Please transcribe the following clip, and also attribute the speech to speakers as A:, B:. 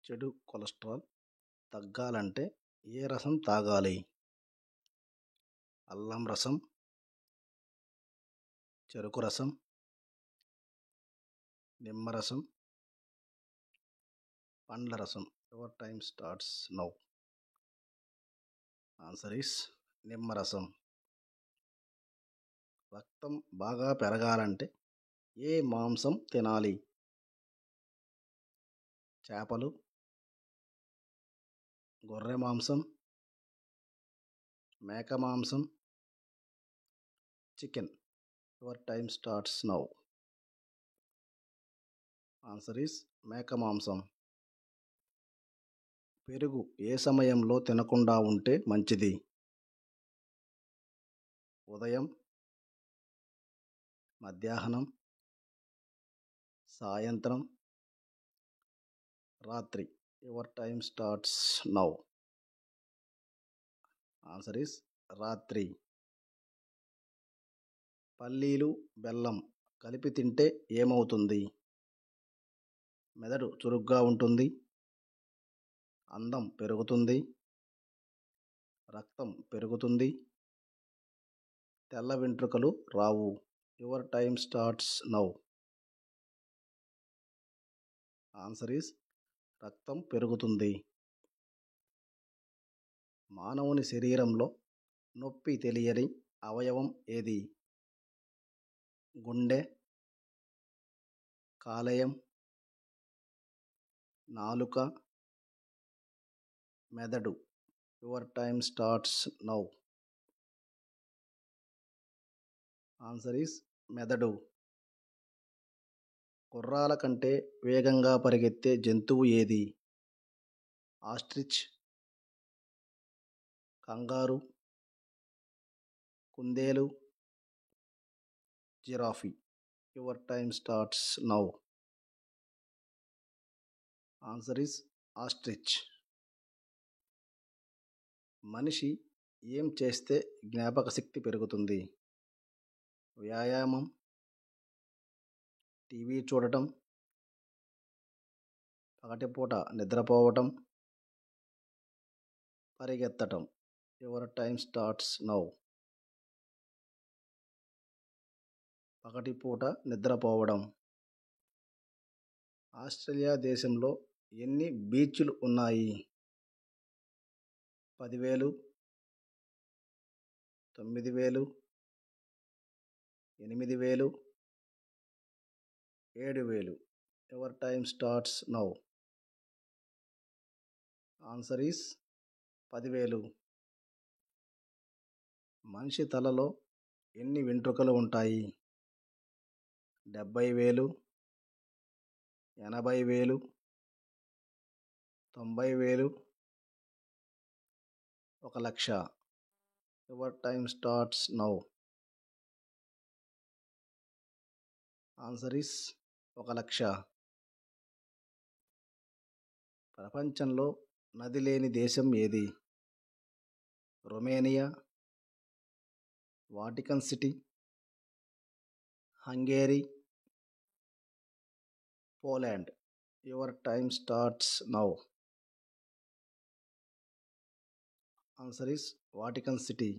A: చెడు కొలెస్ట్రాల్ తగ్గాలంటే ఏ రసం తాగాలి? అల్లం రసం, చెరుకు రసం, నిమ్మరసం, పండ్ల రసం. Your time starts now. Answer is నిమ్మరసం. రక్తం బాగా పెరగాలంటే ఏ మాంసం తినాలి? చేపలు, గొర్రె మాంసం, మేక మాంసం, chicken. Your time starts now. Answer is మేక మాంసం. పెరుగు ఏ సమయంలో తినకుండా ఉంటే మంచిది? ఉదయం, మధ్యాహ్నం, సాయంత్రం, రాత్రి. Your time starts now. Answer is రాత్రి. పల్లీలు, బెల్లం కలిపి తింటే ఏమవుతుంది? మెదడు చురుగ్గా ఉంటుంది, అందం పెరుగుతుంది, రక్తం పెరుగుతుంది, తెల్ల వెంట్రుకలు రావు. Your time starts now. Answer is రక్తం పెరుగుతుంది. మానవుని శరీరంలో నొప్పి తెలియని అవయవం ఏది? గుండె, కాలేయం, నాలుక, మెదడు. Your time starts now. Answer is మెదడు. గుర్రాల కంటే వేగంగా పరిగెత్తే జంతువు ఏది? ఆస్ట్రిచ్, కంగారు, కుందేలు, giraffe. Your time starts now. Answer is ostrich. మనిషి ఏం చేస్తే జ్ఞాపక శక్తి పెరుగుతుంది? వ్యాయామం, టీవీ చూడటం, పగటిపూట నిద్రపోవటం, పరిగెత్తటం. Your time starts now. పగటిపూట నిద్రపోవడం. ఆస్ట్రేలియా దేశంలో ఎన్ని బీచ్లు ఉన్నాయి? 10,000, 9,000, 8,000, 7,000. Your time starts now. Answer is 10,000. మనిషి తలలో ఎన్ని వెంట్రుకలు ఉంటాయి? 70,000, 80,000, 90,000, 1,00,000. Your time starts now. Answer is 1,00,000. ప్రపంచంలో నది లేని దేశం ఏది? Romania, Vatican city, Hungary, Poland. Your time starts now. Answer is Vatican city.